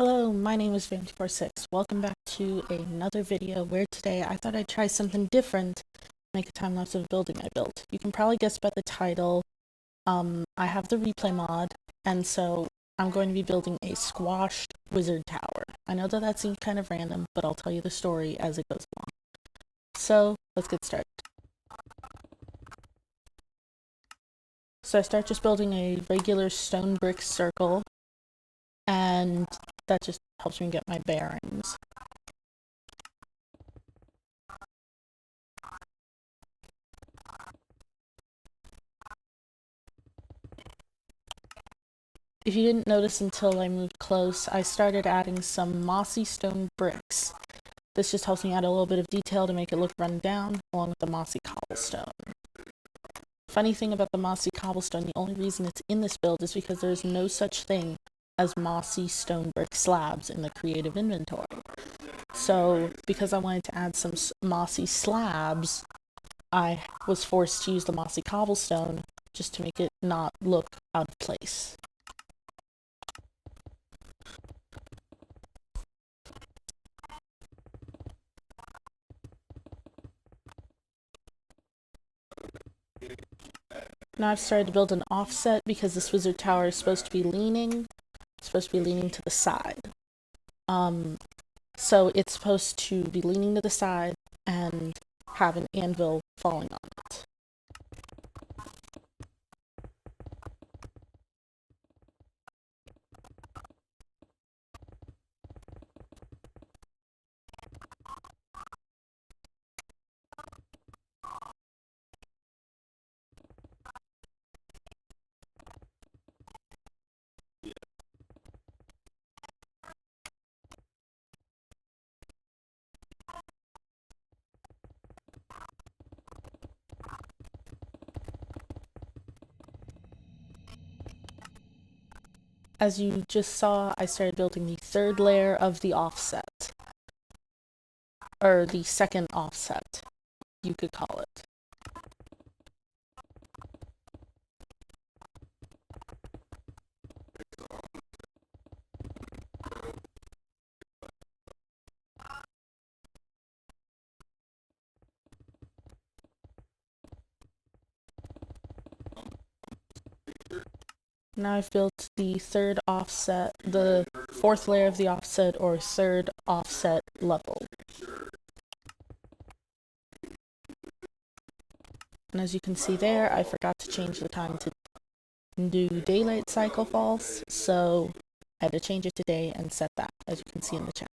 Hello, my name is Fam246. Welcome back to another video where today I thought I'd try something different, make a time lapse of a building I built. You can probably guess by the title, I have the replay mod, and so I'm going to be building a squashed wizard tower. I know that seems kind of random, but I'll tell you the story as it goes along. So, let's get started. So I start just building a regular stone brick circle, and that just helps me get my bearings. If you didn't notice until I moved close, I started adding some mossy stone bricks. This just helps me add a little bit of detail to make it look run down, along with the mossy cobblestone. Funny thing about the mossy cobblestone, the only reason it's in this build is because there's no such thing as mossy stone brick slabs in the creative inventory. So, because I wanted to add some mossy slabs, I was forced to use the mossy cobblestone just to make it not look out of place. Now I've started to build an offset because this wizard tower is supposed to be leaning. It's supposed to be leaning to the side. So it's supposed to be leaning to the side and have an anvil falling on it. As you just saw, I started building the third layer of the offset. Or the second offset, you could call it. Now I've built the third offset, the fourth layer of the offset, or third offset level. And as you can see there, I forgot to change the time to do daylight cycle false, so I had to change it to day and set that, as you can see in the chat.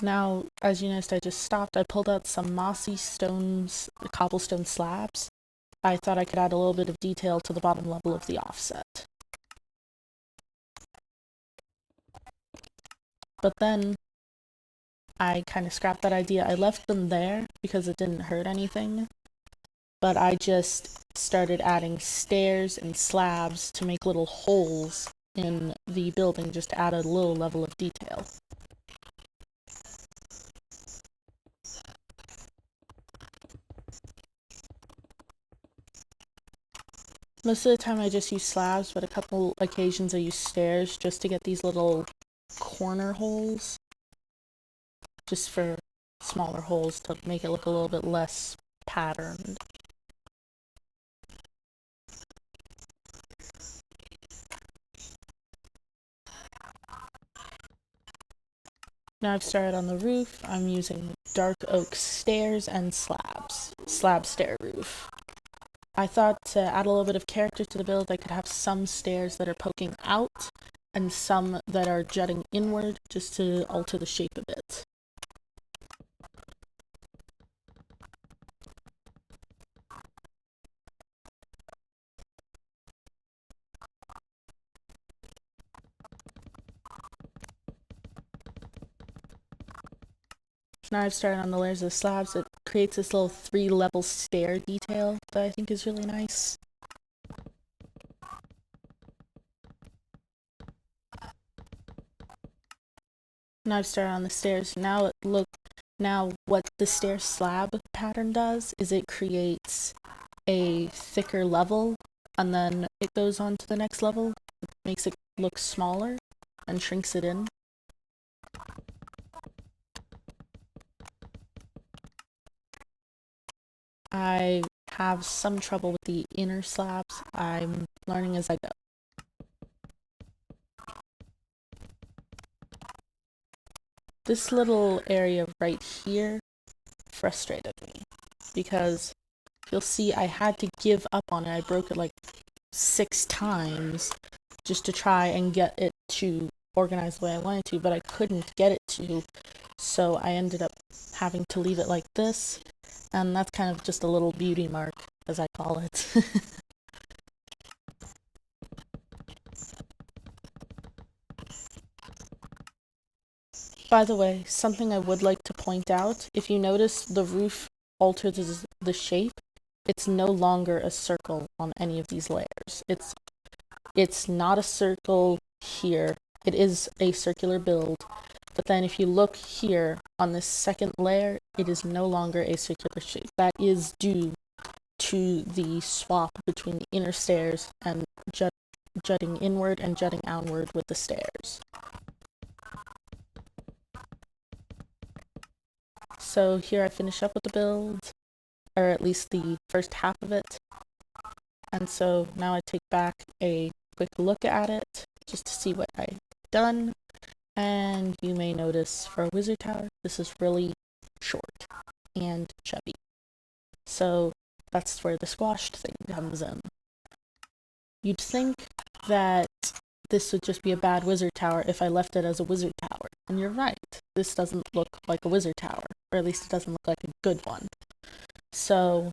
Now, as you noticed, I just stopped. I pulled out some mossy stones, cobblestone slabs. I thought I could add a little bit of detail to the bottom level of the offset. But then I kind of scrapped that idea. I left them there because it didn't hurt anything. But I just started adding stairs and slabs to make little holes in the building just to add a little level of detail. Most of the time I just use slabs, but a couple occasions I use stairs just to get these little corner holes. Just for smaller holes to make it look a little bit less patterned. Now I've started on the roof. I'm using dark oak stairs and slabs. Slab stair roof. I thought to add a little bit of character to the build, I could have some stairs that are poking out and some that are jutting inward just to alter the shape a bit. Now I've started on the layers of slabs. It creates this little 3-level stair detail that I think is really nice. Now I've started on the stairs. Now what the stair slab pattern does is it creates a thicker level, and then it goes on to the next level. It makes it look smaller and shrinks it in. I have some trouble with the inner slabs. I'm learning as I go. This little area right here frustrated me because you'll see I had to give up on it. I broke it like 6 times just to try and get it to organize the way I wanted to, but I couldn't get it to, so I ended up having to leave it like this, and that's kind of just a little beauty mark, as I call it. By the way, something I would like to point out, if you notice the roof alters the shape, it's no longer a circle on any of these layers. It's not a circle here. It is a circular build, but then if you look here on this second layer, it is no longer a circular shape. That is due to the swap between the inner stairs and jutting inward and jutting outward with the stairs. So here I finish up with the build, or at least the first half of it. And so now I take back a quick look at it just to see what I've done. And you may notice for a wizard tower, this is really short and chubby. So that's where the squashed thing comes in. You'd think that this would just be a bad wizard tower if I left it as a wizard tower. And you're right, this doesn't look like a wizard tower, or at least it doesn't look like a good one. So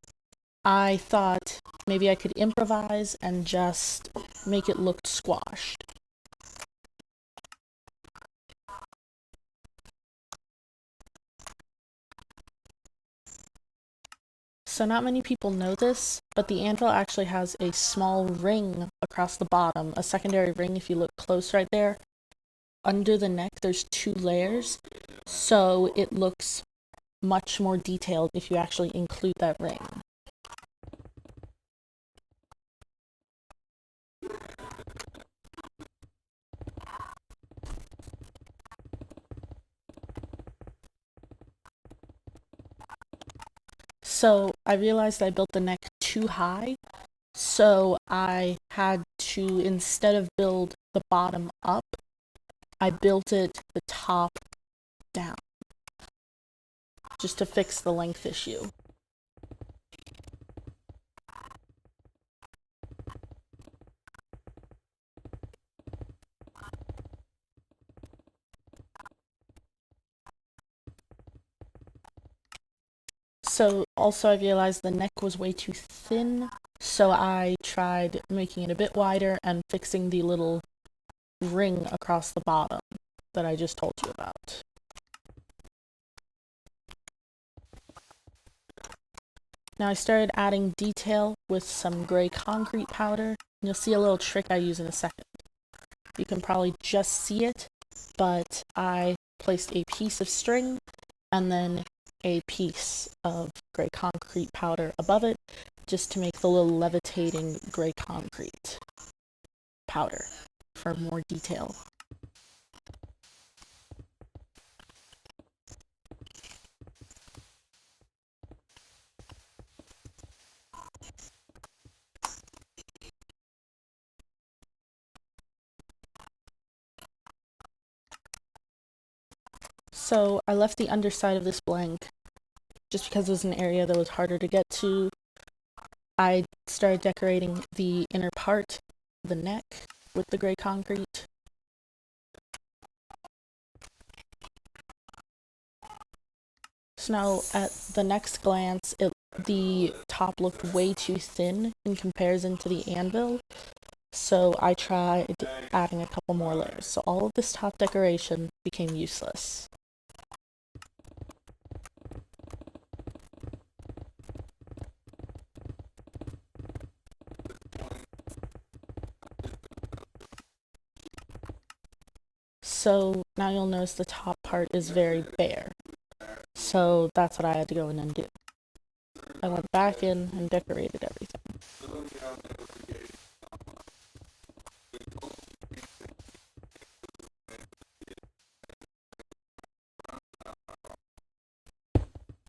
I thought maybe I could improvise and just make it look squashed. So not many people know this, but the anvil actually has a small ring across the bottom, a secondary ring if you look close right there. Under the neck there's 2 layers, so it looks much more detailed if you actually include that ring. So I realized I built the neck too high, so I had to, instead of build the bottom up, I built it the top down, just to fix the length issue. So also I realized the neck was way too thin, so I tried making it a bit wider and fixing the little ring across the bottom that I just told you about. Now I started adding detail with some gray concrete powder, and you'll see a little trick I use in a second. You can probably just see it, but I placed a piece of string and then a piece of gray concrete powder above it, just to make the little levitating gray concrete powder for more detail. So I left the underside of this blank just because it was an area that was harder to get to. I started decorating the inner part, the neck, with the gray concrete. So now at the next glance, the top looked way too thin in comparison to the anvil, so I tried adding a couple more layers. So all of this top decoration became useless. So now you'll notice the top part is very bare. So that's what I had to go in and do. I went back in and decorated everything.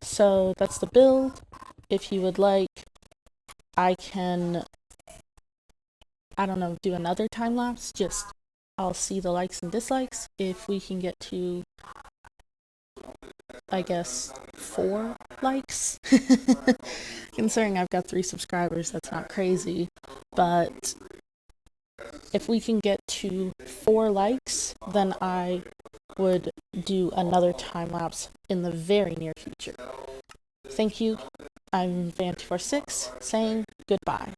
So that's the build. If you would like, I can, I don't know, do another time lapse. Just, I'll see the likes and dislikes. If we can get to, I guess, 4 likes. Considering I've got 3 subscribers, that's not crazy. But if we can get to 4 likes, then I would do another time lapse in the very near future. Thank you. I'm Van246 saying goodbye.